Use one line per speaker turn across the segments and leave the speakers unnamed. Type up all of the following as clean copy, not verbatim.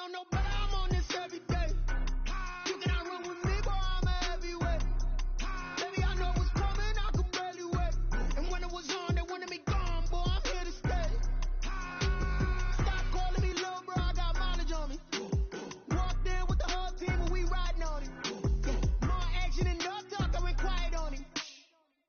don't know, but I'm on this every day. You cannot run with me, boy, I'm a heavyweight. Baby, I know what's coming, I could barely wait. And when it was on, they wanted me gone, boy, I'm here to stay. Stop calling me little bro, I got mileage on me. Walked in with the whole team and we riding on it. More action and no talk, I went quiet on him.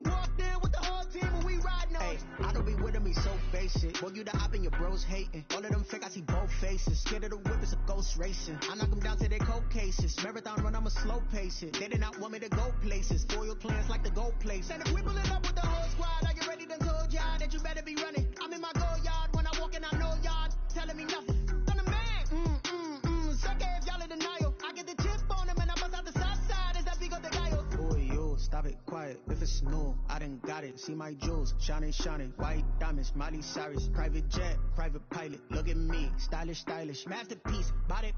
Walked in with the whole team and we riding on it.
I don't be with me so basic. Boy, you the op and your bros hating. All of them fake, I see both faces. Scared of the whip, it's a ghost racing. I knock them down to their cold cases. Marathon run, I'ma slow pace it. They did not want me to go places. Foil plans like the go place. And if we pulling up with the whole squad, I get ready to told y'all that you better be running. I'm in my go yard. When I walk in, I know y'all telling me nothing. I'm the man. Suck it if y'all in denial. I get the chip on them and I bust out the south side. Is that Vigo de Gallo? Boy, yo, stop it, quiet. If it's new, I done got it. See my jewels, shining, shining. White diamonds, Miley Cyrus. Private jet, private pilot. Look at me, stylish, stylish. Masterpiece, body,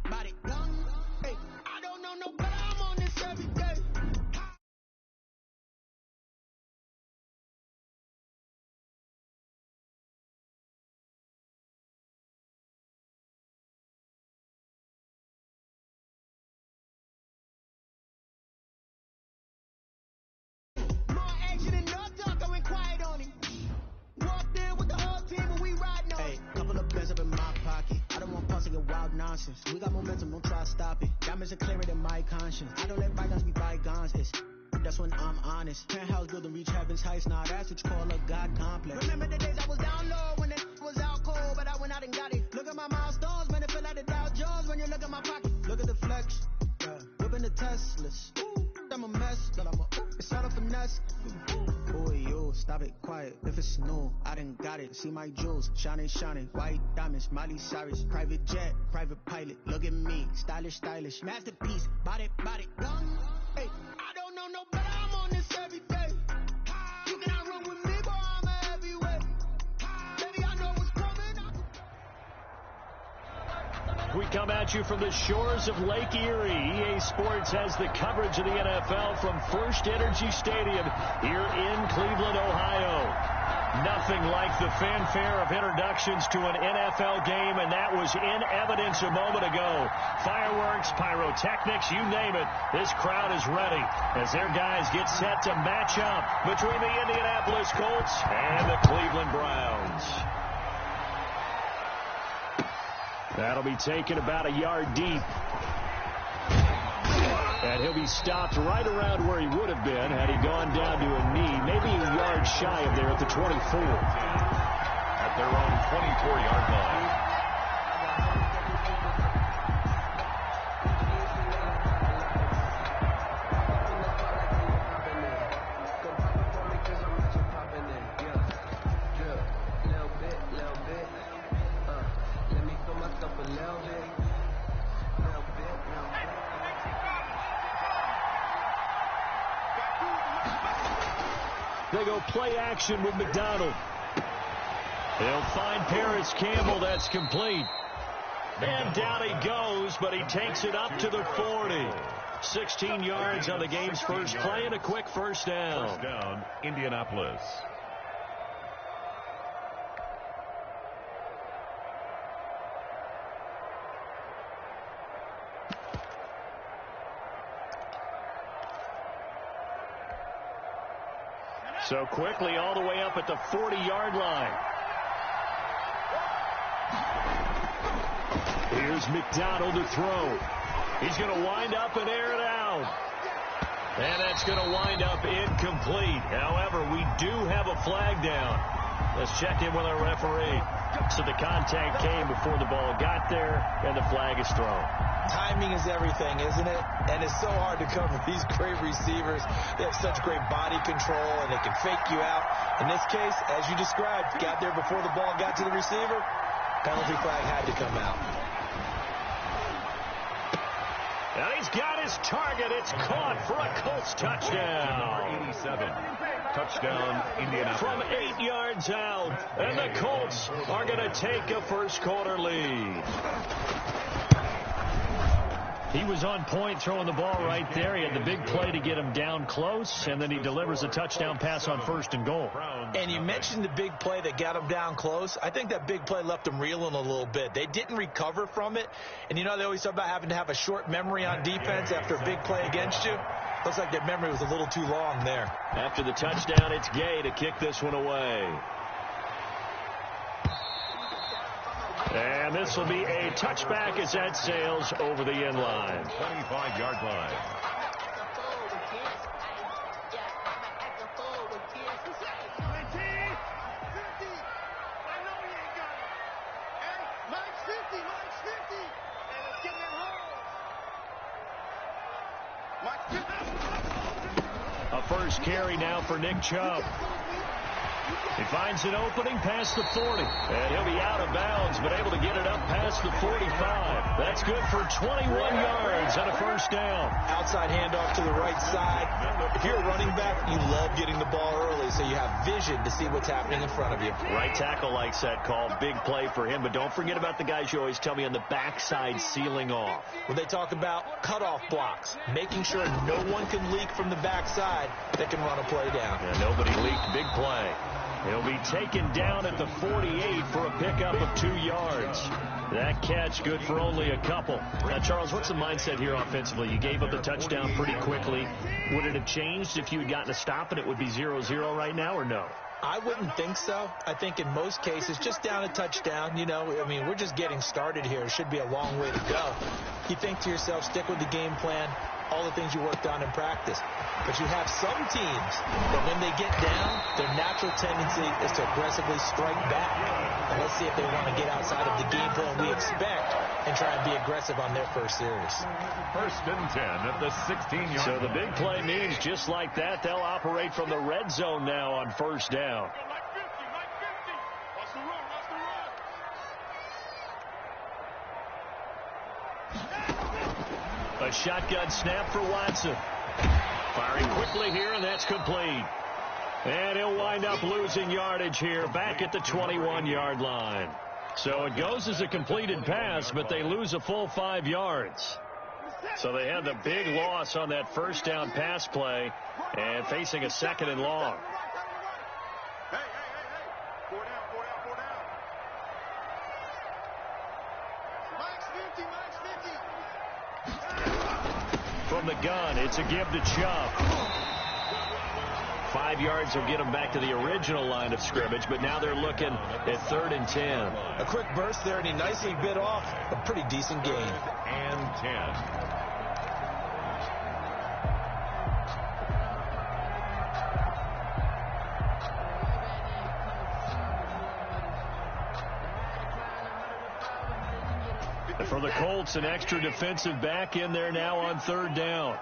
gun. Hey,
I don't know no, but I'm on this every day. More action and no talk, I went quiet on him. Walked in with the whole team and we riding on it.
Hey, couple of bands up in my pocket. I don't want pause to get wild nonsense. We got momentum, don't try to stop it. Diamonds are clearer than my conscience. I don't let bygones be bygones. That's when I'm honest. Penthouse building reach heaven's heights. Now that's what you call a God complex.
Remember the days I was down low when it was out cold, but I went out and got it. Look at my milestones, man, it feel like the Dow Jones when you look at my pocket.
Look at the flex, whipping the Teslas. I'm a mess, but it's all a finesse. Boy, yo, stop it, quiet. If it's new, I done got it. See my jewels, shining, shining. White diamonds, Miley Cyrus. Private jet, private pilot. Look at me, stylish, stylish. Masterpiece, body, gun. Hey,
I don't know no, but I'm on this every day. You cannot run with me, boy, I'm a heavyweight. Baby, I know what's coming.
We come at you from the shores of Lake Erie. EA Sports has the coverage of the NFL from First Energy Stadium here in Cleveland, Ohio. Nothing like the fanfare of introductions to an NFL game, and that was in evidence a moment ago. Fireworks, pyrotechnics, you name it. This crowd is ready as their guys get set to match up between the Indianapolis Colts and the Cleveland Browns. That'll be taken about a yard deep. And he'll be stopped right around where he would have been had he gone down to a knee, maybe a yard shy of there at the 24.
At their own 24-yard line.
They go play action with McDonald. They'll find Paris Campbell. That's complete. And down he goes, but he takes it up to the 40. 16 yards on the game's first play and a quick first down.
First down, Indianapolis.
So quickly all the way up at the 40-yard line. Here's McDonald to throw. He's going to wind up and air it out. And that's going to wind up incomplete. However, we do have a flag down. Let's check in with our referee. So the contact came before the ball got there, and the flag is thrown.
Timing is everything, isn't it? And it's so hard to cover these great receivers. They have such great body control, and they can fake you out. In this case, as you described, got there before the ball got to the receiver. Penalty flag had to come out.
And he's got his target. It's caught for a Colts touchdown.
Number 87. Touchdown, Indianapolis.
From 8 yards out. And the Colts are going to take a first quarter lead. He was on point throwing the ball right there. He had the big play to get him down close, and then he delivers a touchdown pass on 1st and goal.
And you mentioned the big play that got him down close. I think that big play left him reeling a little bit. They didn't recover from it. And, you know, they always talk about having to have a short memory on defense after a big play against you. Looks like their memory was a little too long there.
After the touchdown, it's Gay to kick this one away. And this will be a touchback as that sails over the end line.
25-yard line.
A first carry now for Nick Chubb. He finds an opening past the 40. And he'll be out of bounds, but able to get it up past the 45. That's good for 21 yards and a first down.
Outside handoff to the right side. If you're a running back, you love getting the ball early, so you have vision to see what's happening in front of you.
Right tackle likes that call. Big play for him, but don't forget about the guys you always tell me on the backside sealing off.
When they talk about cutoff blocks, making sure no one can leak from the backside that can run a play down.
Yeah, nobody leaked. Big play. He'll be taken down at the 48 for a pickup of 2 yards. That catch good for only a couple. Now, Charles, what's the mindset here offensively? You gave up the touchdown pretty quickly. Would it have changed if you had gotten a stop and it would be 0-0 right now, or no?
I wouldn't think so. I think in most cases, just down a touchdown, you know, I mean, we're just getting started here. It should be a long way to go. You think to yourself, stick with the game plan, all the things you worked on in practice. But you have some teams that when they get down, their natural tendency is to aggressively strike back. And let's see if they want to get outside of the game plan we expect and try and be aggressive on their first series.
1st and 10 at the 16-yard line.
So the big play means just like that, they'll operate from the red zone now on 1st down. A shotgun snap for Watson. Firing quickly here, and that's complete. And he'll wind up losing yardage here back at the 21-yard line. So it goes as a completed pass, but they lose a full 5 yards. So they had the big loss on that first down pass play and facing a 2nd and long. From the gun, it's a give to Chubb. 5 yards will get them back to the original line of scrimmage, but now they're looking at 3rd and 10.
A quick burst there, and he nicely bit off a pretty decent gain.
And 10.
For the Colts, an extra defensive back in there now on 3rd down.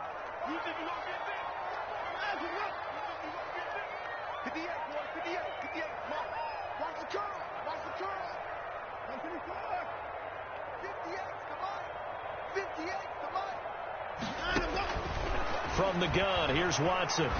From the gun, here's Watson.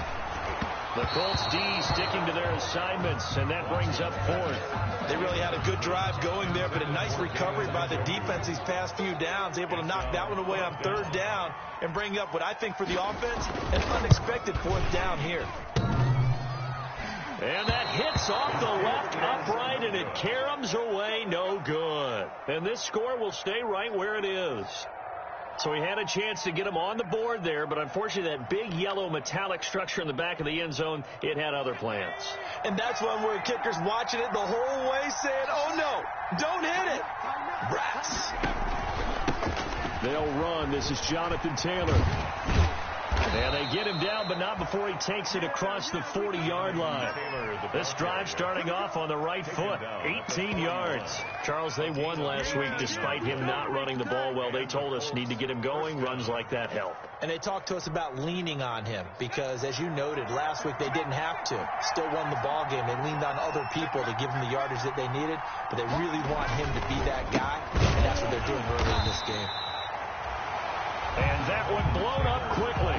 The Colts D sticking to their assignments, and that brings up 4th.
They really had a good drive going there, but a nice recovery by the defense these past few downs, able to knock that one away on 3rd down and bring up what I think for the offense, an unexpected 4th down here.
And that hits off the left upright, and it caroms away, no good. And this score will stay right where it is. So he had a chance to get him on the board there, but unfortunately that big yellow metallic structure in the back of the end zone, it had other plans.
And that's one where kickers watching it the whole way saying, oh no, don't hit it. Rats.
They'll run. This is Jonathan Taylor. And they get him down, but not before he takes it across the 40-yard line. This drive starting off on the right foot, 18 yards. Charles, they won last week despite him not running the ball well. They told us need to get him going. Runs like that help.
And they talked to us about leaning on him because, as you noted, last week they didn't have to. Still won the ball game. They leaned on other people to give them the yardage that they needed, but they really want him to be that guy, and that's what they're doing early in this game.
And that one blown up quickly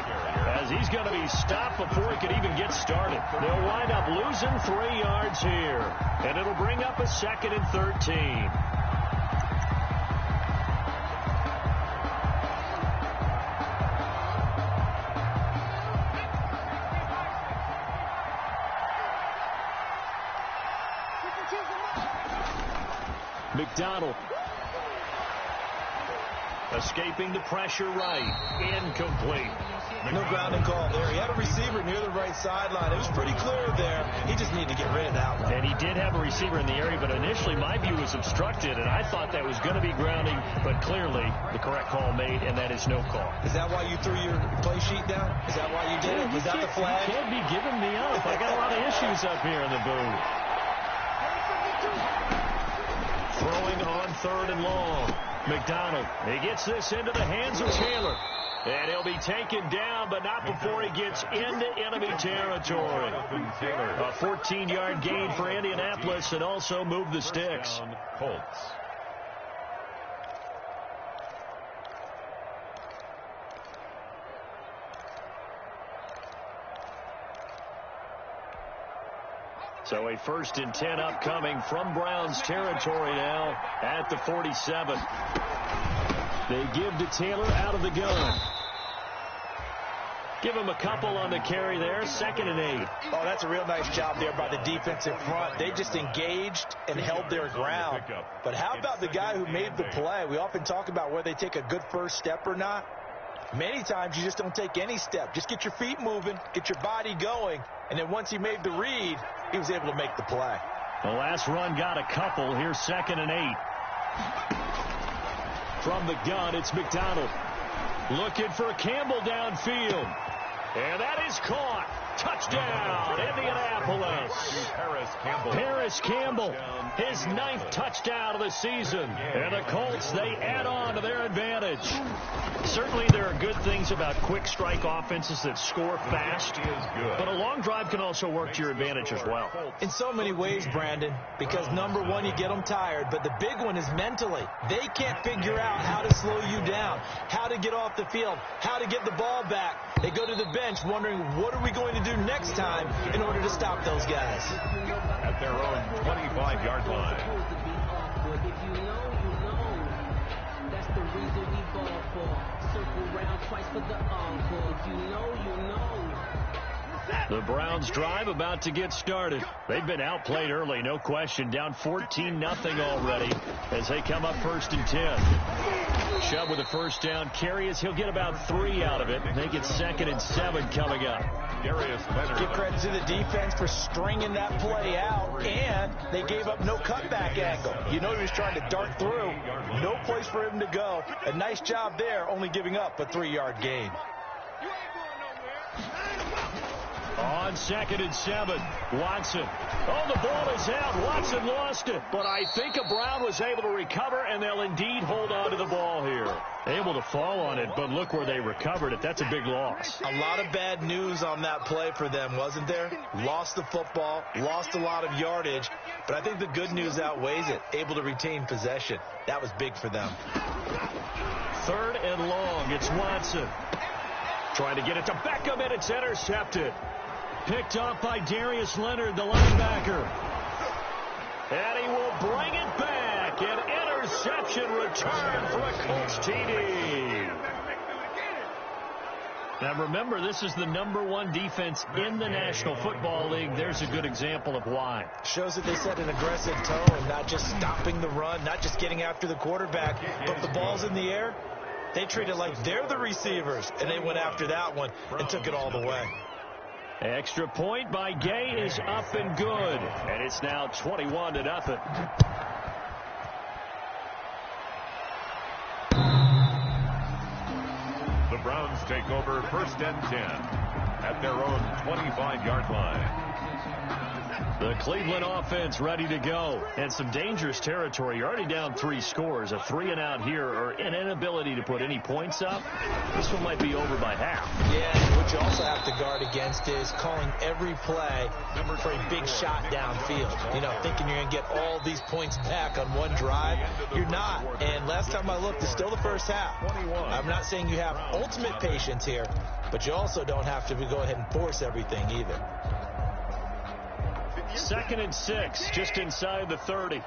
as he's going to be stopped before he could even get started. They'll wind up losing 3 yards here, and it'll bring up a 2nd and 13. McDonald. Escaping the pressure right. Incomplete.
No grounding call there. He had a receiver near the right sideline. It was pretty clear there. He just needed to get rid of that one.
And he did have a receiver in the area, but initially my view was obstructed, and I thought that was going to be grounding, but clearly the correct call made, and that is no call.
Is that why you threw your play sheet down? Is that why you did it? Was that the flag?
You can't be giving me up. I got a lot of issues up here in the booth. Throwing on 3rd and long. McDonald, he gets this into the hands of Taylor. And he'll be taken down, but not before he gets into enemy territory. A 14-yard gain for Indianapolis and also move the sticks.
Colts.
So a 1st and 10 upcoming from Browns territory now at the 47. They give to Taylor out of the gun. Give him a couple on the carry there. 2nd and 8.
Oh, that's a real nice job there by the defensive front. They just engaged and held their ground. But how about the guy who made the play? We often talk about whether they take a good first step or not. Many times you just don't take any step. Just get your feet moving, get your body going, and then once he made the read, he was able to make the play.
The last run got a couple. Here's 2nd and 8. From the gun, it's McDonald. Looking for Campbell downfield. And that is caught. Touchdown, Indianapolis. Paris Campbell, his 9th touchdown of the season. And the Colts, they add on to their advantage. Certainly there are good things about quick strike offenses that score fast. But a long drive can also work to your advantage as well.
In so many ways, Brandon, because number one, you get them tired. But the big one is mentally. They can't figure out how to slow you down, how to get off the field, how to get the ball back. They go to the bench wondering, what are we going to do next time in order to stop those guys?
At their own 25-yard line.
That's the reason we ball for. Circle round twice for the encore. You know.
The Browns drive about to get started. They've been outplayed early, no question. Down 14-0 already as they come up 1st and 10. Chubb with a 1st down carry as he'll get about 3 out of it. They get 2nd and 7 coming up.
Give credit to the defense for stringing that play out, and they gave up no cutback angle. You know he was trying to dart through. No place for him to go. A nice job there, only giving up a 3-yard gain.
On 2nd and 7, Watson. Oh, the ball is out. Watson lost it. But I think a Brown was able to recover, and they'll indeed hold on to the ball here. Able to fall on it, but look where they recovered it. That's a big loss.
A lot of bad news on that play for them, wasn't there? Lost the football, lost a lot of yardage, but I think the good news outweighs it. Able to retain possession. That was big for them.
3rd and long. It's Watson. Trying to get it to Beckham, and it's intercepted. Picked off by Darius Leonard, the linebacker. And he will bring it back. An interception return for a Colts TD. Now remember, this is the #1 defense in the National Football League. There's a good example of why.
Shows that they set an aggressive tone, not just stopping the run, not just getting after the quarterback, but if the ball's in the air, they treat it like they're the receivers, and they went after that one and took it all the way.
Extra point by Gay is up and good. And it's now 21-0.
The Browns take over 1st and 10 at their own 25-yard line.
The Cleveland offense ready to go. And some dangerous territory. You're already down 3 scores. A 3-and-out here, or an inability to put any points up. This one might be over by half.
Yeah, what you also have to guard against is calling every play for a big shot downfield. You know, thinking you're going to get all these points back on one drive. You're not. And last time I looked, it's still the first half. I'm not saying you have ultimate patience here, but you also don't have to go ahead and force everything either.
2nd and 6, just inside the 30.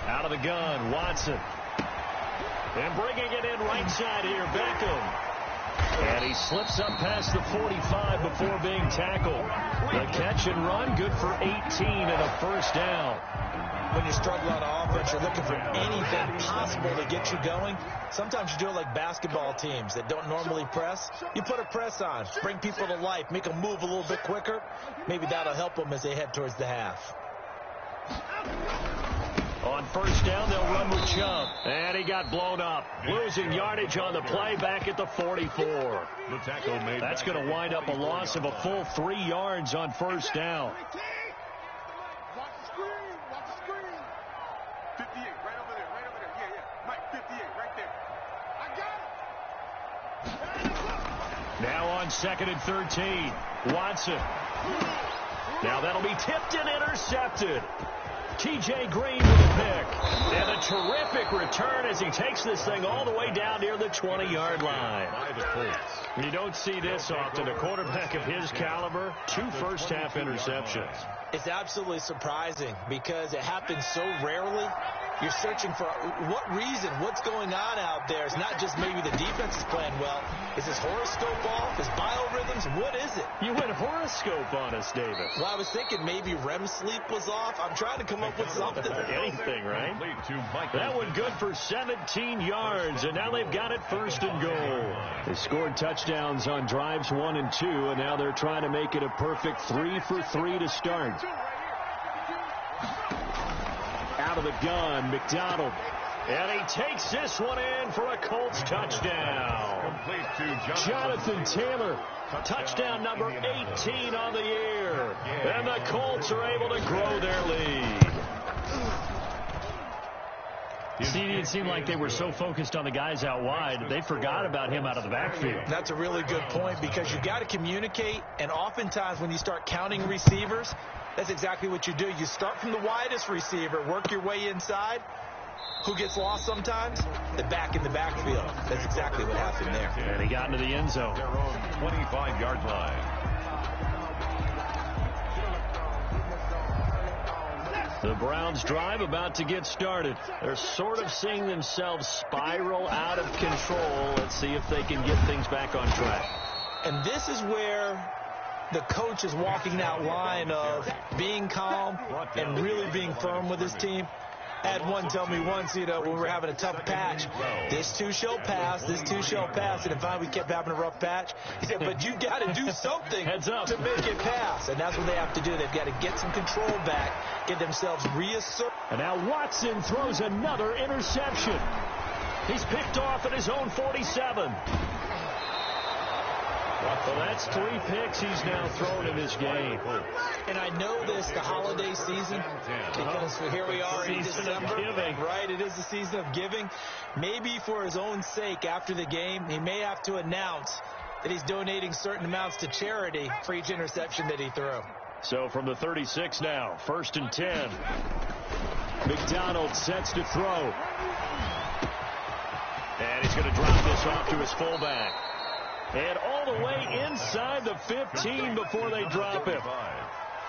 Out of the gun, Watson. And bringing it in right side here, Beckham. And he slips up past the 45 before being tackled. The catch and run, good for 18 and a first down.
When you struggle on offense, you're looking for anything possible to get you going. Sometimes you do it like basketball teams that don't normally press. You put a press on, bring people to life, make them move a little bit quicker. Maybe that'll help them as they head towards the half.
On first down, they'll run with Chubb. And he got blown up. Losing yardage on the play back at the 44. That's going to wind up a loss of a full 3 yards on first down.
Watch the screen. Watch the screen. 58, right over there. Right over there. Yeah, yeah. Mike, 58, right there. I got it.
Now on 2nd and 13. Watson. Now that'll be tipped and intercepted. T.J. Green with a pick. And a terrific return as he takes this thing all the way down near the 20-yard line. You don't see this often. A quarterback of his caliber, 2 first-half interceptions.
It's absolutely surprising because it happens so rarely. You're searching for what reason, what's going on out there. It's not just maybe the defense is playing well. Is his horoscope off? His biorhythms? What is it?
You went horoscope on us, David.
Well, I was thinking maybe REM sleep was off. I'm trying to come up with something.
Anything, right? That one good for 17 yards, and now they've got it first and goal. They scored touchdowns on drives 1 and 2, and now they're trying to make it a perfect 3 for 3 to start. Out of the gun, McDonald. And he takes this one in for a Colts touchdown. Jonathan Taylor, touchdown number 18 on the year. And the Colts are able to grow their lead. See, it seemed like they were so focused on the guys out wide, they forgot about him out of the backfield.
That's a really good point because you've got to communicate, and oftentimes when you start counting receivers, that's exactly what you do. You start from the widest receiver, work your way inside. Who gets lost sometimes? The back in the backfield. That's exactly what happened there.
And he got into the end zone.
Their own 25-yard line.
The Browns drive about to get started. They're sort of seeing themselves spiral out of control. Let's see if they can get things back on track.
And this is where the coach is walking that line of being calm and really being firm with his team. I had one tell me once, when we were having a tough patch, this too shall pass, this too shall pass. And finally we kept having a rough patch. He said, but you got to do something to make it pass. And that's what they have to do. They've got to get some control back, get themselves reasserted.
And now Watson throws another interception. He's picked off at his own 47. Well, that's 3 picks he's now thrown in this game.
And I know this, the holiday season, because here we are in December. Right, it is the season of giving. Maybe for his own sake after the game, he may have to announce that he's donating certain amounts to charity for each interception that he threw.
So from the 36 now, 1st and 10. McDonald sets to throw. And he's going to drop this off to his fullback. And all the way inside the 15 before they drop him.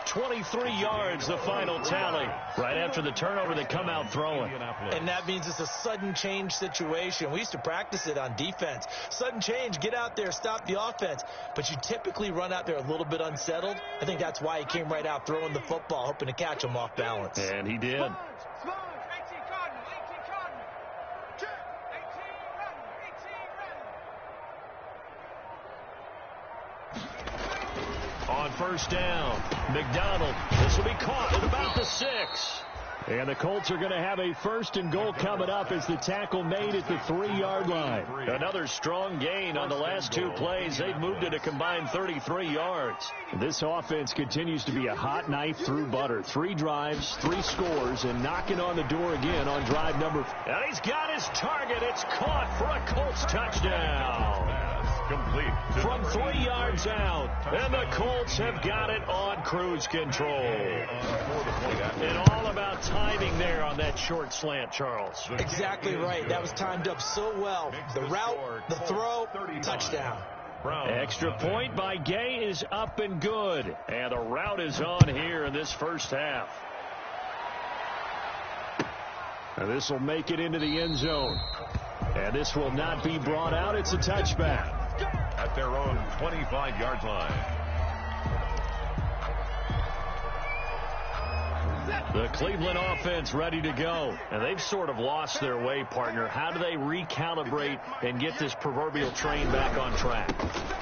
23 yards, the final tally. Right after the turnover, they come out throwing.
And that means it's a sudden change situation. We used to practice it on defense. Sudden change, get out there, stop the offense. But you typically run out there a little bit unsettled. I think that's why he came right out throwing the football, hoping to catch him off balance.
And he did. On first down, McDonald. This will be caught at about the 6. And the Colts are going to have a 1st and goal coming up as the tackle made at the 3-yard line. Another strong gain on the last 2 plays. They've moved it a combined 33 yards. This offense continues to be a hot knife through butter. 3 drives, 3 scores, and knocking on the door again on drive number. And he's got his target. It's caught for a Colts touchdown.
Complete
From 3 yards out, and the Colts have got it on cruise control. And all about timing there on that short slant, Charles.
Exactly right. That was timed up so well. The route, the throw, touchdown.
Extra point by Gay is up and good. And the route is on here in this first half. And this will make it into the end zone. And this will not be brought out. It's a touchback.
at their own 25-yard line.
The Cleveland offense ready to go. And they've sort of lost their way, partner. How do they recalibrate and get this proverbial train back on track?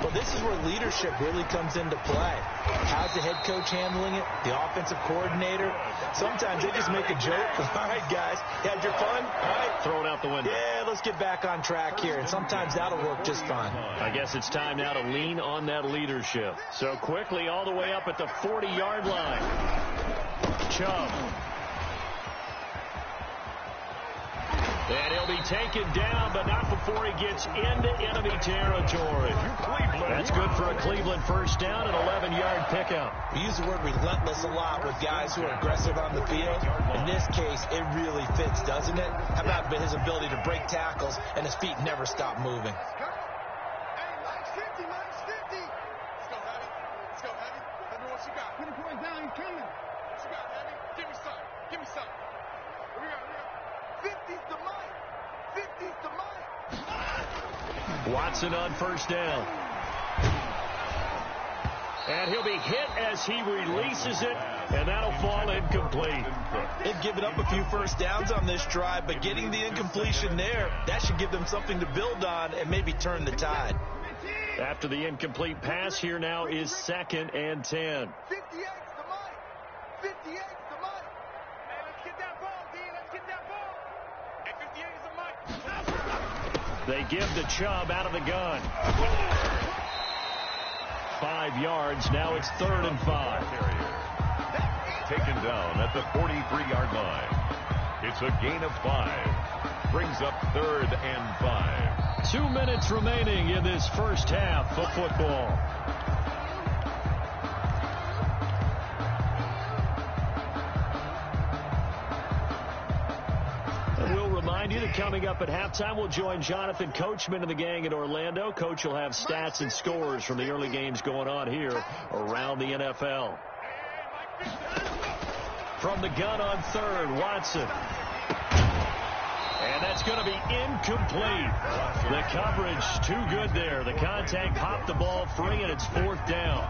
Well, this is where leadership really comes into play. How's the head coach handling it? The offensive coordinator? Sometimes they just make a joke. All right, guys, you had your fun? All right.
Throw it out the window.
Yeah, let's get back on track here. And sometimes that'll work just fine.
I guess it's time now to lean on that leadership. So quickly all the way up at the 40-yard line. Chubb. And he'll be taken down, but not before he gets into enemy territory. That's good for a Cleveland first down, an 11-yard pickup.
We use the word relentless a lot with guys who are aggressive on the field. In this case, it really fits, doesn't it? How about his ability to break tackles and his feet never stop moving?
Watson on first down. And he'll be hit as he releases it, and that'll fall incomplete.
They've given up a few first downs on this drive, but getting the incompletion there, that should give them something to build on and maybe turn the tide.
After the incomplete pass, here now is 2nd and 10.
58's the money. 58's the money. Hey, let's get that ball, D. Let's get that ball. Hey, 58 is the money.
They give the Chubb out of the gun. 5 yards. Now it's 3rd and 5.
Taken down at the 43-yard line. It's a gain of 5. Brings up 3rd and 5.
2 minutes remaining in this first half of football. Remind you that coming up at halftime, we'll join Jonathan Coachman and the gang in Orlando. Coach will have stats and scores from the early games going on here around the NFL. From the gun on 3rd, Watson. And that's going to be incomplete. The coverage too good there. The contact popped the ball free, and it's 4th down.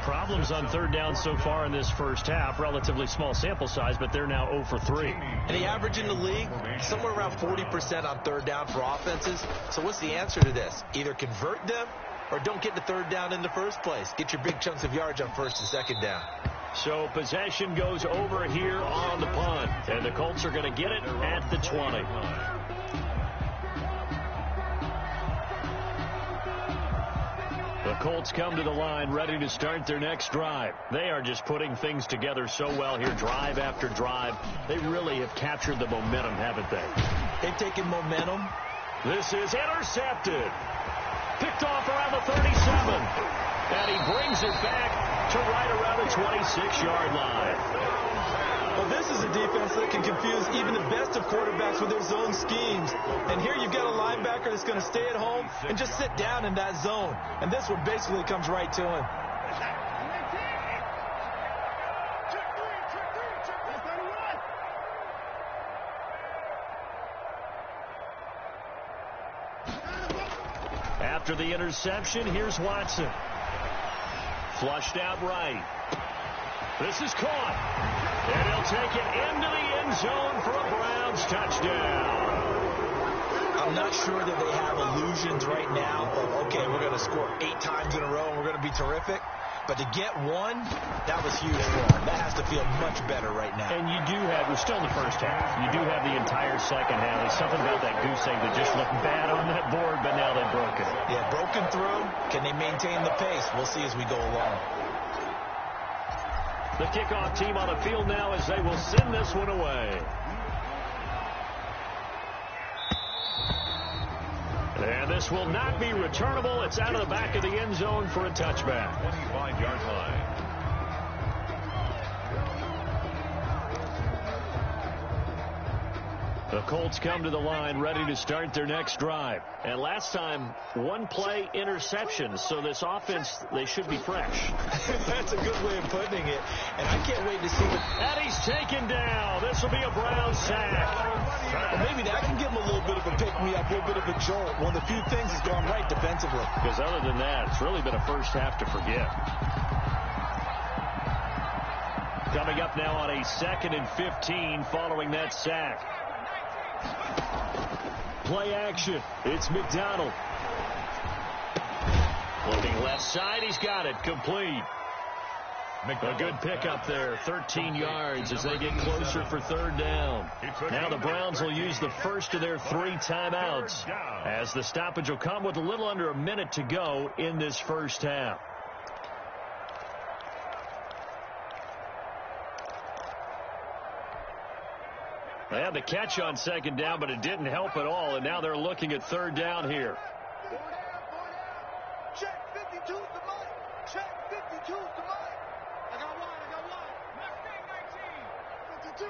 Problems on 3rd down so far in this first half. Relatively small sample size, but they're now 0 for 3.
And the average in the league, somewhere around 40% on 3rd down for offenses. So what's the answer to this? Either convert them or don't get to 3rd down in the first place. Get your big chunks of yards on 1st and 2nd down.
So possession goes over here on the punt. And the Colts are going to get it at the 20. The Colts come to the line ready to start their next drive. They are just putting things together so well here, drive after drive. They really have captured the momentum, haven't they?
They've taken momentum.
This is intercepted. Picked off around the 37. And he brings it back to right around the 26-yard line.
Well, this is a defense that can confuse even the best of quarterbacks with their zone schemes. And here you've got a linebacker that's going to stay at home and just sit down in that zone. And this one basically comes right to him.
After the interception, here's Watson. Flushed out right. This is caught. And he'll take it into the end zone for a Browns touchdown.
I'm not sure that they have illusions right now of, okay, we're going to score 8 times in a row and we're going to be terrific. But to get one, that was huge for them. That has to feel much better right now.
And you do have, we're still in the first half. You do have the entire second half. There's something about that goose egg that just looked bad on that board, but now they've broken it.
Yeah, broken through. Can they maintain the pace? We'll see as we go along.
The kickoff team on the field now as they will send this one away. And this will not be returnable. It's out of the back of the end zone for a touchback.
25-yard line.
The Colts come to the line ready to start their next drive. And last time, one play interception. So this offense, they should be fresh.
That's a good way of putting it. And I can't wait to see what...
And he's taken down. This will be a Browns sack.
Well, maybe that can give him a little bit of a pick-me-up, a little bit of a jolt. One of the few things has gone right defensively.
Because other than that, it's really been a first half to forget. Coming up now on a 2nd and 15 following that sack. Play action. It's McDonald. Looking left side. He's got it. Complete. A good pickup there. 13 yards as they get closer for 3rd down. Now the Browns will use the first of their 3 timeouts as the stoppage will come with a little under a minute to go in this first half. They had the catch on 2nd down, but it didn't help at all, and now they're looking at 3rd down here.
Check 52's the mic. Check 52's the mic. I got one. Mustang 19.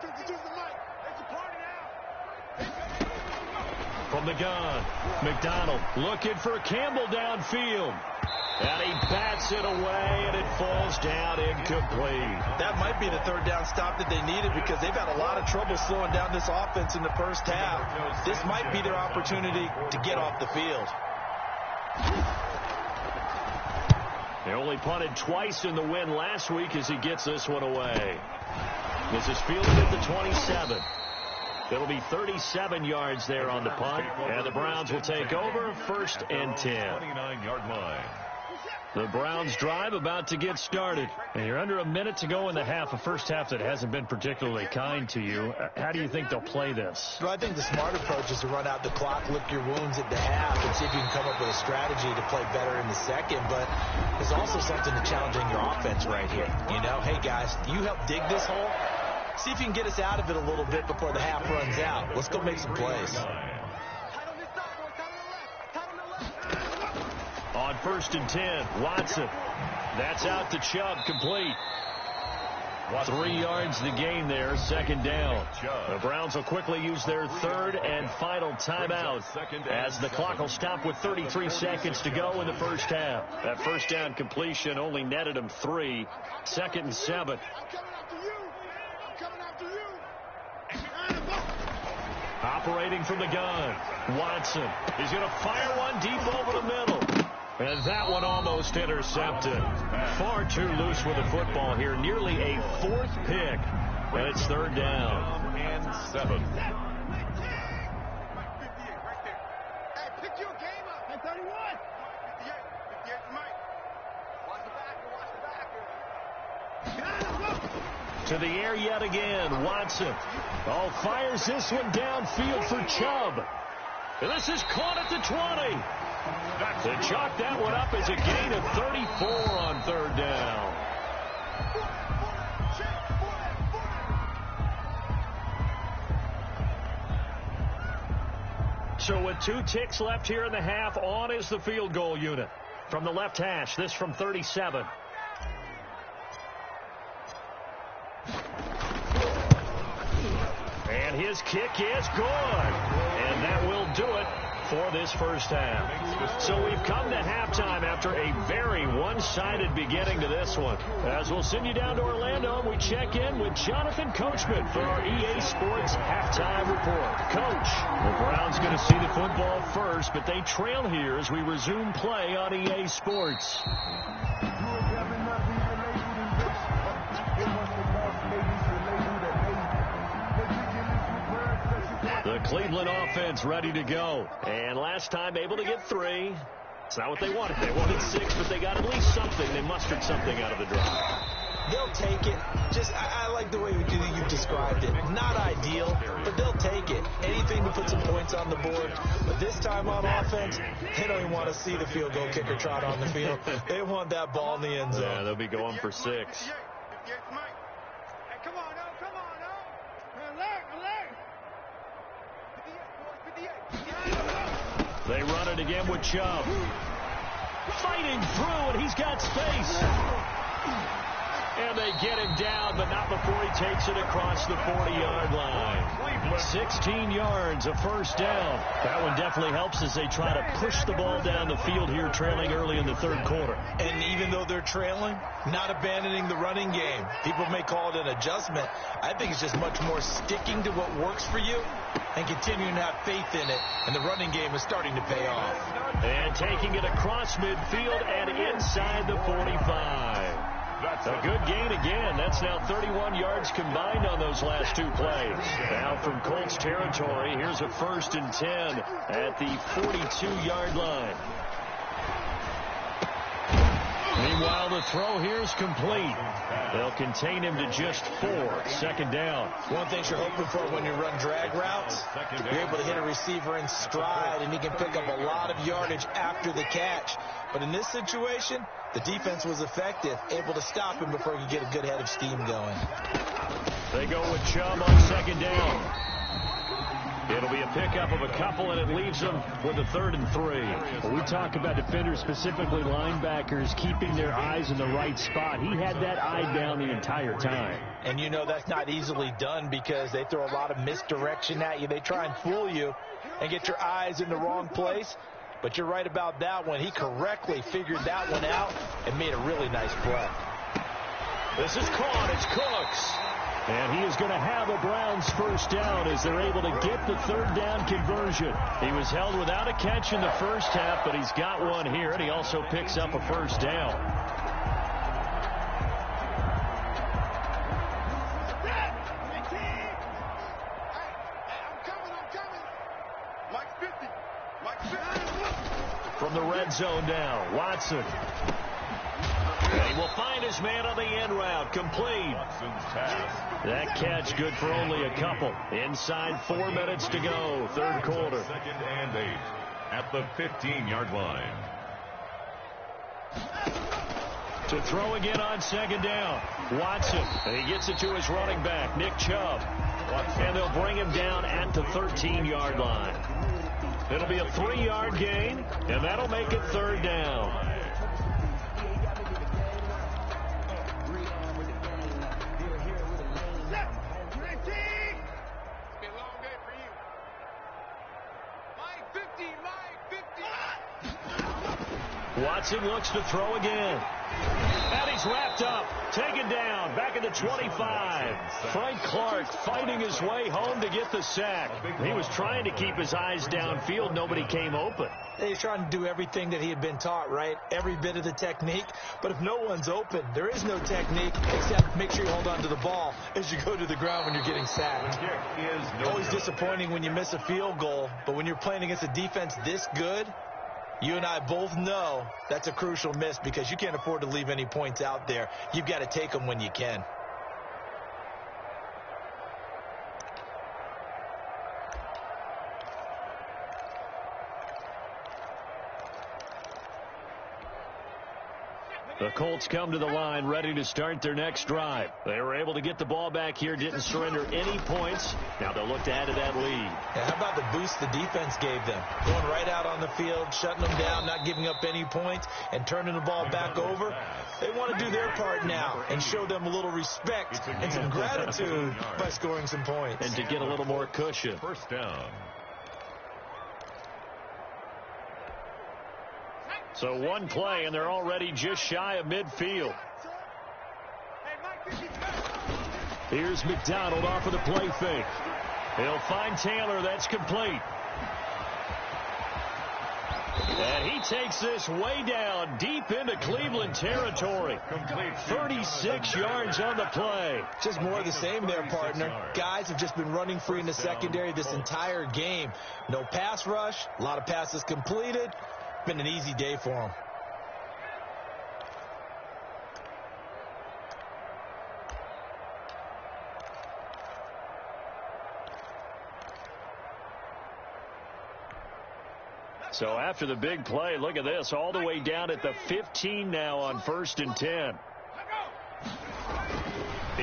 52's the mic. It's a party now.
From the gun, McDonald looking for Campbell downfield. And he bats it away, and it falls down incomplete.
That might be the 3rd down stop that they needed because they've had a lot of trouble slowing down this offense in the first half. This might be their opportunity to get off the field.
They only punted twice in the win last week as he gets this one away. This is fielded at the 27. It'll be 37 yards there on the punt, and the Browns will take over 1st and 10.
29-yard line.
The Browns drive about to get started. And you're under a minute to go in the half, a first half that hasn't been particularly kind to you. How do you think they'll play this?
Well, I think the smart approach is to run out the clock, lick your wounds at the half, and see if you can come up with a strategy to play better in the second. But there's also something to challenging your offense right here. You know, hey, guys, you help dig this hole. See if you can get us out of it a little bit before the half runs out. Let's go make some plays.
On 1st and 10, Watson. That's out to Chubb, complete. 3 yards the gain there, 2nd down. The Browns will quickly use their 3rd and final timeout as the clock will stop with 33 seconds to go in the first half. That first down completion only netted them 3. 2nd and 7. Operating from the gun, Watson. He's going to fire one deep over the middle. And that one almost intercepted. Far too loose with the football here. Nearly a 4th pick. And it's 3rd down.
And 7.
Hey, pick your game up. At 31. 58 the mic. Watch the backer.
To the air yet again, Watson. Oh, fires this one downfield for Chubb. And this is caught at the 20. To chalk that one up as a gain of 34 on 3rd down. So with 2 ticks left here in the half, on is the field goal unit. From the left hash, this from 37. And his kick is good. And that will do it for this first half. So we've come to halftime after a very one-sided beginning to this one. As we'll send you down to Orlando, we check in with Jonathan Coachman for our EA Sports Halftime Report. Coach, the Browns going to see the football first, but they trail here as we resume play on EA Sports. The Cleveland offense ready to go. And last time able to get 3. It's not what they wanted. They wanted 6, but they got at least something. They mustered something out of the drive.
They'll take it. I like the way you described it. Not ideal, but they'll take it. Anything to put some points on the board. But this time on offense, they don't even want to see the field goal kicker trot on the field. They want that ball in the end zone.
Yeah, they'll be going for 6.
Hey, come on, now. Alert.
They run it again with Chubb. Fighting through, and he's got space. And they get him down, but not before he takes it across the 40-yard line. 16 yards, a first down. That one definitely helps as they try to push the ball down the field here, trailing early in the third quarter.
And even though they're trailing, not abandoning the running game. People may call it an adjustment. I think it's just much more sticking to what works for you and continuing to have faith in it. And the running game is starting to pay off.
And taking it across midfield and inside the 45. A good gain again. That's now 31 yards combined on those last two plays. Now from Colts territory, here's a 1st and 10 at the 42-yard line. Meanwhile, the throw here is complete. They'll contain him to just 4. 2nd down.
One thing you're hoping for when you run drag routes, you're able to hit a receiver in stride, and he can pick up a lot of yardage after the catch. But in this situation, the defense was effective, able to stop him before he could get a good head of steam going.
They go with Chubb on 2nd down. It'll be a pickup of a couple, and it leaves them with a 3rd and 3.
Well, we talk about defenders, specifically linebackers, keeping their eyes in the right spot. He had that eye down the entire time.
And you know that's not easily done because they throw a lot of misdirection at you. They try and fool you and get your eyes in the wrong place. But you're right about that one. He correctly figured that one out and made a really nice play.
This is caught. It's Cooks.
And he is going to have a Browns first down as they're able to get the 3rd down conversion.
He was held without a catch in the first half, but he's got one here, and he also picks up a first down. From the red zone now, Watson. And he will find his man on the end route. Complete. That catch good for only a couple. Inside 4 minutes to go. 3rd quarter.
2nd and 8 at the 15-yard line.
To throw again on 2nd down. Watson. And he gets it to his running back, Nick Chubb. And they'll bring him down at the 13-yard line. It'll be a 3-yard gain, and that'll make it 3rd down. Watson looks to throw again. And he's wrapped up. Taken down. Back at the 25. Frank Clark fighting his way home to get the sack. He was trying to keep his eyes downfield. Nobody came open.
He's trying to do everything that he had been taught, right? Every bit of the technique. But if no one's open, there is no technique except make sure you hold on to the ball as you go to the ground when you're getting sacked. Always disappointing when you miss a field goal. But when you're playing against a defense this good, you and I both know that's a crucial miss because you can't afford to leave any points out there. You've got to take them when you can.
The Colts come to the line ready to start their next drive. They were able to get the ball back here, didn't surrender any points. Now they'll look to add to that lead.
Yeah, how about the boost the defense gave them? Going right out on the field, shutting them down, not giving up any points, and turning the ball back over. They want to do their part now and show them a little respect and some gratitude by scoring some points.
And to get a little more cushion.
1st down.
So one play, and they're already just shy of midfield. Here's McDonald off of the play fake. He'll find Taylor. That's complete. And he takes this way down, deep into Cleveland territory. 36 yards on the play.
Just more of the same there, partner. Guys have just been running free in the secondary this entire game. No pass rush, a lot of passes completed. Been an easy day for him.
So after the big play, look at this, all the way down at the 15 now on 1st and 10.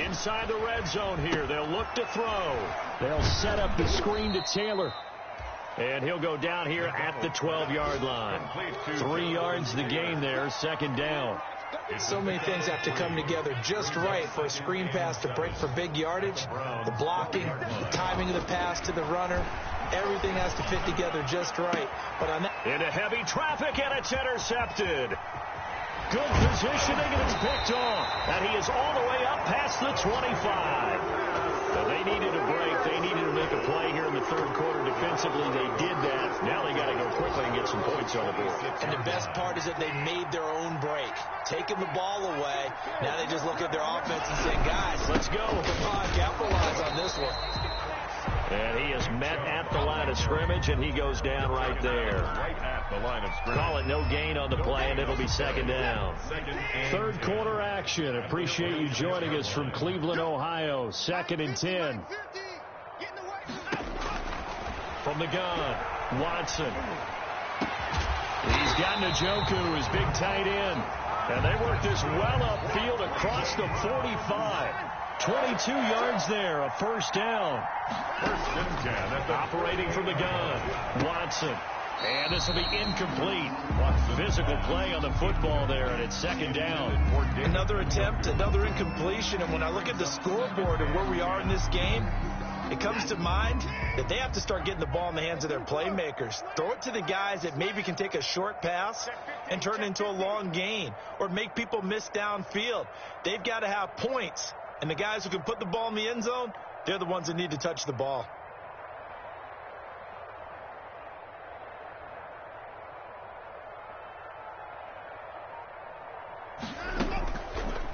Inside the red zone here, they'll look to throw.
They'll set up the screen to Taylor.
And he'll go down here at the 12-yard line. 3 yards the gain there, 2nd down.
So many things have to come together just right for a screen pass to break for big yardage. The blocking, the timing of the pass to the runner, everything has to fit together just right. But on that,
into heavy traffic, and it's intercepted. Good positioning, and it's picked off. And he is all the way up past the 25. Now, they needed a break. They needed to make a play here in the third quarter. Defensively, they did that. Now they got to go quickly and get some points on the board.
And the best part is that they made their own break. Taking the ball away. Now they just look at their offense and say, guys, let's go. Come on, capitalize on this one.
And he is met at the line of scrimmage, and he goes down right there.
Right at the line of scrimmage.
Call it no gain on the play, and it'll be second down. Third quarter action. Appreciate you joining us from Cleveland, Ohio. 2nd and 10. From the gun, Watson. He's got Njoku, his big tight end. And they work this well upfield across the 45. 22 yards there, a first down.
First and 10 at the
operating from the gun, Watson. And this will be incomplete. Physical play on the football there, and it's second down.
Another attempt, another incompletion. And when I look at the scoreboard and where we are in this game, it comes to mind that they have to start getting the ball in the hands of their playmakers. Throw it to the guys that maybe can take a short pass and turn it into a long gain or make people miss downfield. They've got to have points. And the guys who can put the ball in the end zone, they're the ones that need to touch the ball.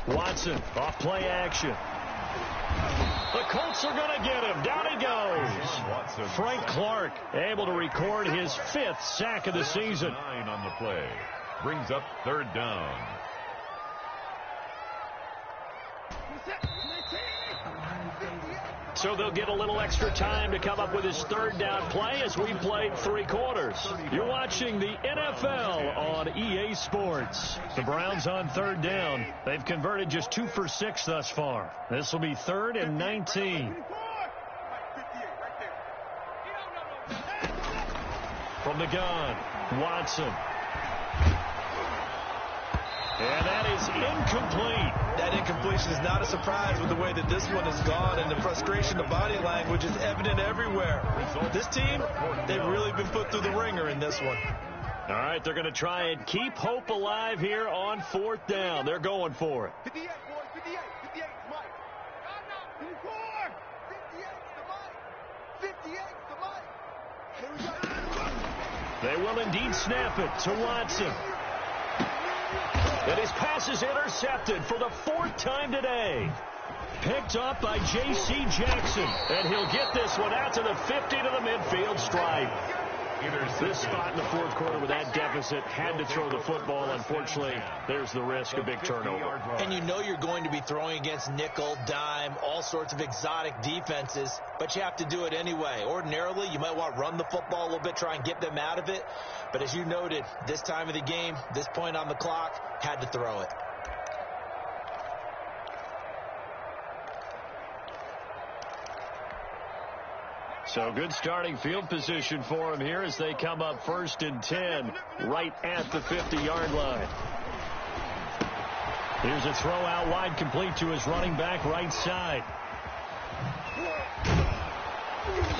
Watson, off play action. The Colts are going to get him. Down he goes. Frank Clark able to record his 5th sack of the season.
9 on the play. Brings up third down.
So they'll get a little extra time to come up with his third down play as we played 3 quarters. You're watching the NFL on EA Sports. The Browns on third down. They've converted just 2 for 6 thus far. This will be 3rd and 19. From the gun, Watson. And that is incomplete.
That incompletion is not a surprise with the way that this one has gone, and the frustration, the body language is evident everywhere. This team, they've really been put through the ringer in this one.
All right, they're going to try and keep hope alive here on 4th down. They're going for it.
58, boys, 58, 58, Mike. 54, 58, the Mike. 58, the Mike. Here we go.
They will indeed snap it to Watson. And his pass is intercepted for the 4th time today. Picked up by J.C. Jackson. And he'll get this one out to the 50 to the midfield stripe. This spot in the 4th quarter with that deficit had to throw the football. Unfortunately, there's the risk of big turnover.
And you know you're going to be throwing against nickel, dime, all sorts of exotic defenses, but you have to do it anyway. Ordinarily, you might want to run the football a little bit, try and get them out of it. But as you noted, this time of the game, this point on the clock, had to throw it.
So good starting field position for him here as they come up 1st and 10 right at the 50-yard line. Here's a throw out wide, complete to his running back right side.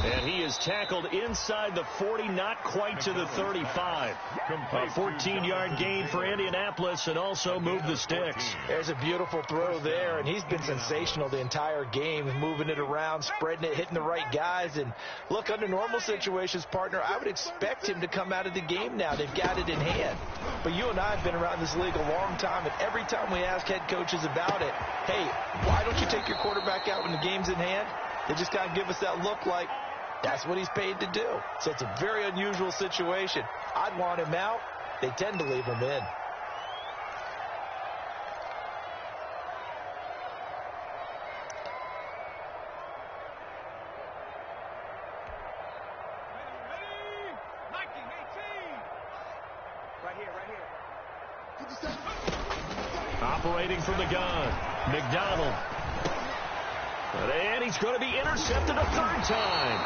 And he is tackled inside the 40, not quite to the 35. A 14-yard gain for Indianapolis and also moved the sticks.
There's a beautiful throw there, and he's been sensational the entire game, moving it around, spreading it, hitting the right guys. And look, under normal situations, partner, I would expect him to come out of the game now. They've got it in hand. But you and I have been around this league a long time, and every time we ask head coaches about it, hey, why don't you take your quarterback out when the game's in hand? They just kind of give us that look like, that's what he's paid to do. So it's a very unusual situation. I'd want him out. They tend to leave him in.
Operating from the gun, McDonald. And he's going to be intercepted a 3rd time.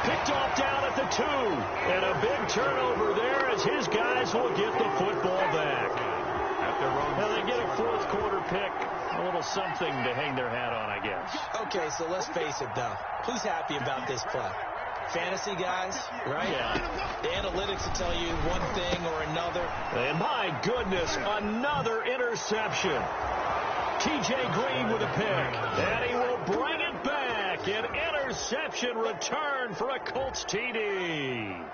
Picked off down at the 2. And a big turnover there as his guys will get the football back.
at their own.
Well, they get a fourth quarter pick. A little something to hang their hat on, I guess.
Okay, so let's face it, though. Who's happy about this play? Fantasy guys, right?
Yeah.
The analytics will tell you one thing or another.
And my goodness, another interception. T.J. Green with a pick. And he will bring it back. An interception return for a Colts TD.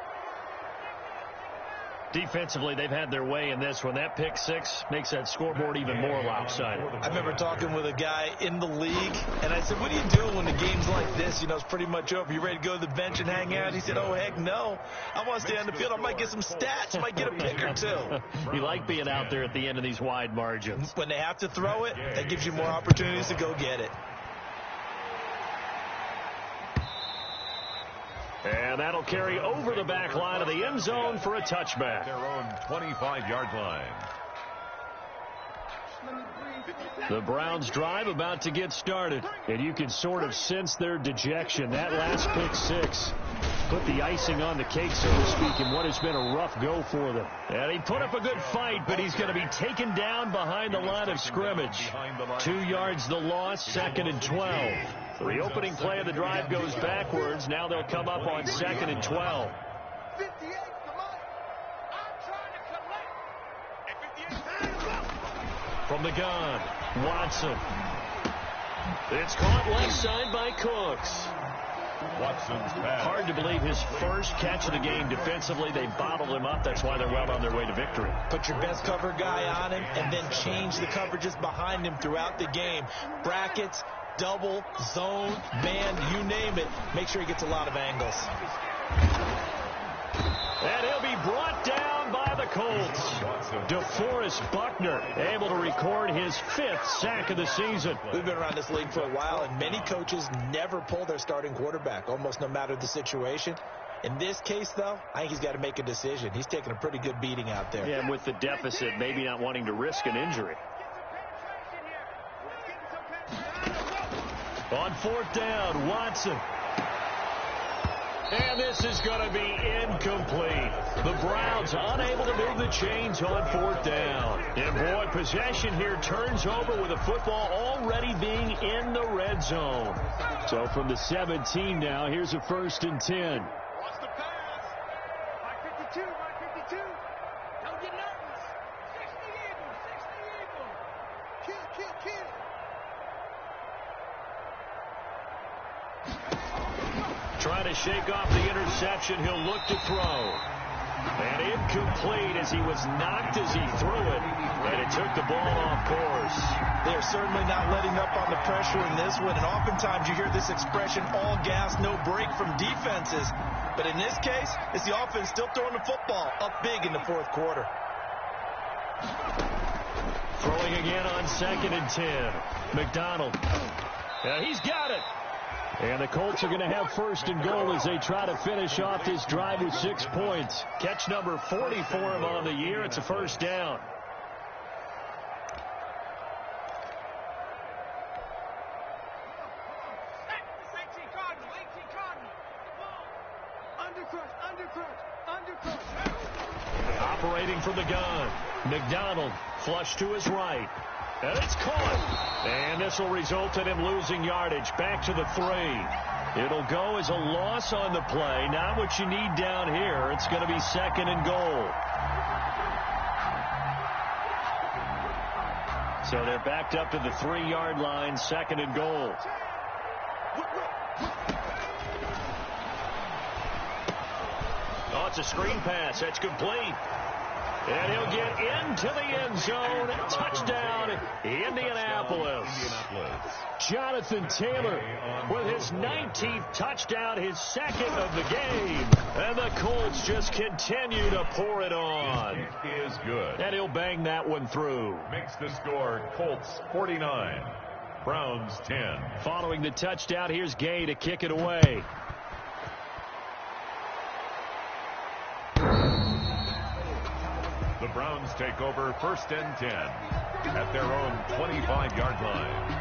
Defensively, they've had their way in this one. That pick six makes that scoreboard even more lopsided.
I remember talking with a guy in the league, and I said, what are you doing when the game's like this? You know, it's pretty much over. You ready to go to the bench and hang out? He said, oh, heck no. I want to stay on the field. I might get some stats. I might get a pick or two.
You like being out there at the end of these wide margins.
When they have to throw it, that gives you more opportunities to go get it.
And that'll carry over the back line of the end zone for a touchback.
Their own 25-yard line.
The Browns drive about to get started. And you can sort of sense their dejection. That last pick six put the icing on the cake, so to speak, in what has been a rough go for them. And he put up a good fight, but he's going to be taken down behind the line of scrimmage. 2 yards the loss, 2nd and 12. So the opening play of the drive goes backwards. Now they'll come up on 2nd and 12. From the gun, Watson. It's caught left side by Cooks.
Watson's pass.
Hard to believe his first catch of the game defensively. They bottled him up. That's why they're well on their way to victory.
Put your best cover guy on him and then change the coverages behind him throughout the game. Brackets, double, zone, man, you name it. Make sure he gets a lot of angles.
And he'll be brought down by the Colts. DeForest Buckner able to record his 5th sack of the season.
We've been around this league for a while, and many coaches never pull their starting quarterback, almost no matter the situation. In this case, though, I think he's got to make a decision. He's taking a pretty good beating out there.
Yeah, and with the deficit, maybe not wanting to risk an injury. On 4th down, Watson. And this is going to be incomplete. The Browns unable to move the chains on 4th down. And boy, possession here turns over with the football already being in the red zone. So from the 17 now, here's a 1st and 10.
Watch the pass. By 52, by 52. Don't get nervous. 60 Eagles, 60 Eagles. Kill, kill, kill.
Trying to shake off the interception. He'll look to throw. And incomplete as he was knocked as he threw it. And it took the ball off course.
They're certainly not letting up on the pressure in this one. And oftentimes you hear this expression, all gas, no break from defenses. But in this case, it's the offense still throwing the football up big in the 4th quarter.
Throwing again on 2nd and 10. McDonald. He's got it. And the Colts are going to have 1st and goal as they try to finish off this drive with 6 points. Catch number 40 for him on the year. It's a 1st down. Operating from the gun. McDonald flush to his right. And it's caught. And this will result in him losing yardage. Back to the 3. It'll go as a loss on the play. Not what you need down here. It's going to be 2nd and goal. So they're backed up to the 3-yard line. 2nd and goal. Oh, it's a screen pass. That's complete. And he'll get into the end zone. Touchdown, Indianapolis. Jonathan Taylor with his 19th touchdown, his 2nd of the game. And the Colts just continue to pour it on.
It is good.
And he'll bang that one through.
Makes the score Colts 49, Browns 10.
Following the touchdown, here's Gay to kick it away.
The Browns take over 1st and 10 at their own 25-yard line.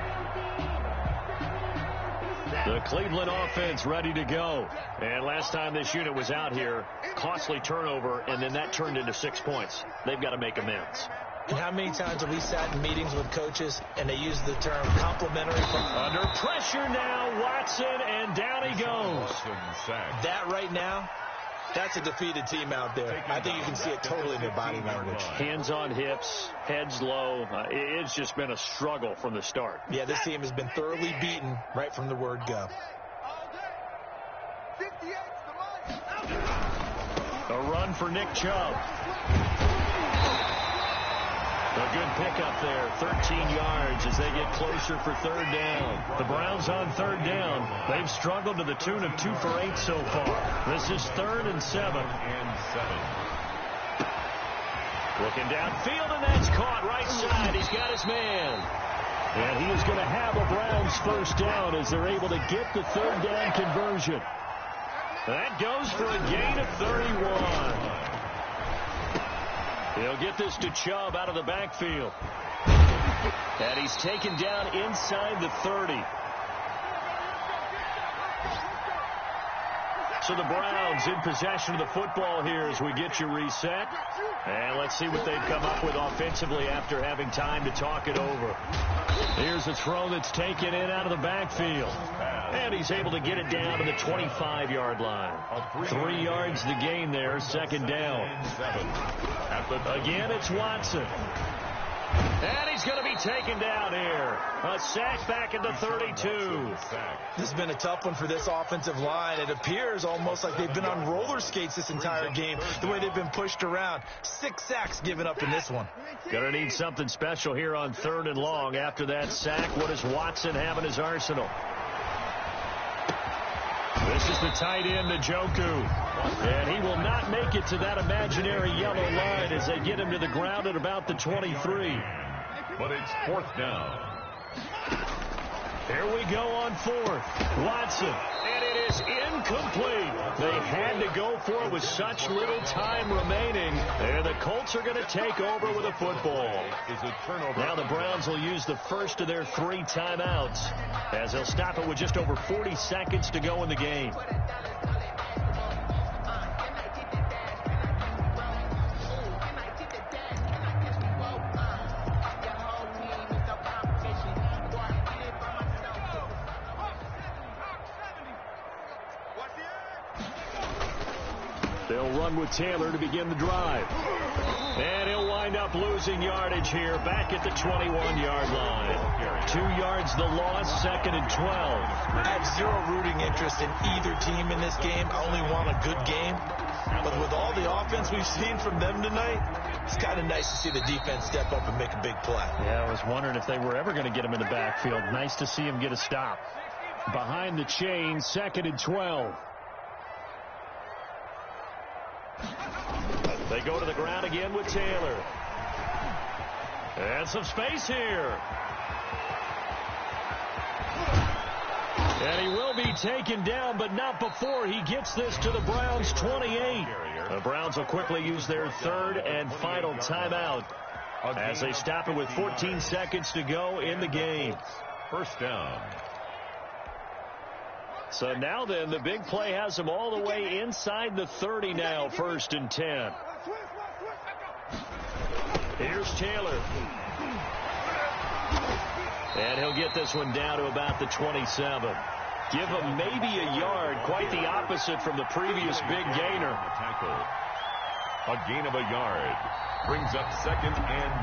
The Cleveland offense ready to go. And last time this unit was out here, costly turnover, and then that turned into 6 points. They've got to make amends.
And how many times have we sat in meetings with coaches and they use the term complimentary?
Under pressure now, Watson, and down he goes.
That right now, that's a defeated team out there. I think you can see it totally in their body language.
Hands on hips, heads low. It's just been a struggle from the start.
Yeah, this team has been thoroughly beaten right from the word go.
A run for Nick Chubb. A good pickup there, 13 yards as they get closer for third down. The Browns on third down. They've struggled to the tune of 2 for 8 so far. This is 3rd and 7. Looking downfield, and that's caught right side. He's got his man. And he is going to have a Browns first down as they're able to get the third down conversion. That goes for a gain of 31. He'll get this to Chubb out of the backfield. And he's taken down inside the 30. So the Browns in possession of the football here as we get you reset. And let's see what they've come up with offensively after having time to talk it over. Here's a throw that's taken in out of the backfield. And he's able to get it down to the 25-yard line. 3 yards the gain there, second down. Again, it's Watson. And he's going to be taken down here. A sack back at the 32.
This has been a tough one for this offensive line. It appears almost like they've been on roller skates this entire game, the way they've been pushed around. 6 sacks given up in this one.
Going to need something special here on 3rd and long. After that sack, what does Watson have in his arsenal? This is the tight end, Njoku. And he will not make it to that imaginary yellow line as they get him to the ground at about the 23.
But it's 4th down.
Here we go on 4th. Watson. And it is incomplete. They had to go for it with such little time remaining. And the Colts are going to take over with a football. Now the Browns will use the first of their 3 timeouts as they'll stop it with just over 40 seconds to go in the game. They'll run with Taylor to begin the drive. And he'll wind up losing yardage here back at the 21-yard line. 2 yards the loss, 2nd and 12.
I have zero rooting interest in either team in this game. I only want a good game. But with all the offense we've seen from them tonight, it's kind of nice to see the defense step up and make a big play.
Yeah, I was wondering if they were ever going to get him in the backfield. Nice to see him get a stop. Behind the chain, 2nd and 12. They go to the ground again with Taylor. And some space here. And he will be taken down, but not before he gets this to the Browns' 28. The Browns will quickly use their 3rd and final timeout as they stop it with 14 seconds to go in the game.
First down.
So now then, the big play has them all the way inside the 30 now, 1st and 10. Here's Taylor. And he'll get this one down to about the 27. Give him maybe a yard, quite the opposite from the previous big gainer.
A gain of a yard brings up 2nd and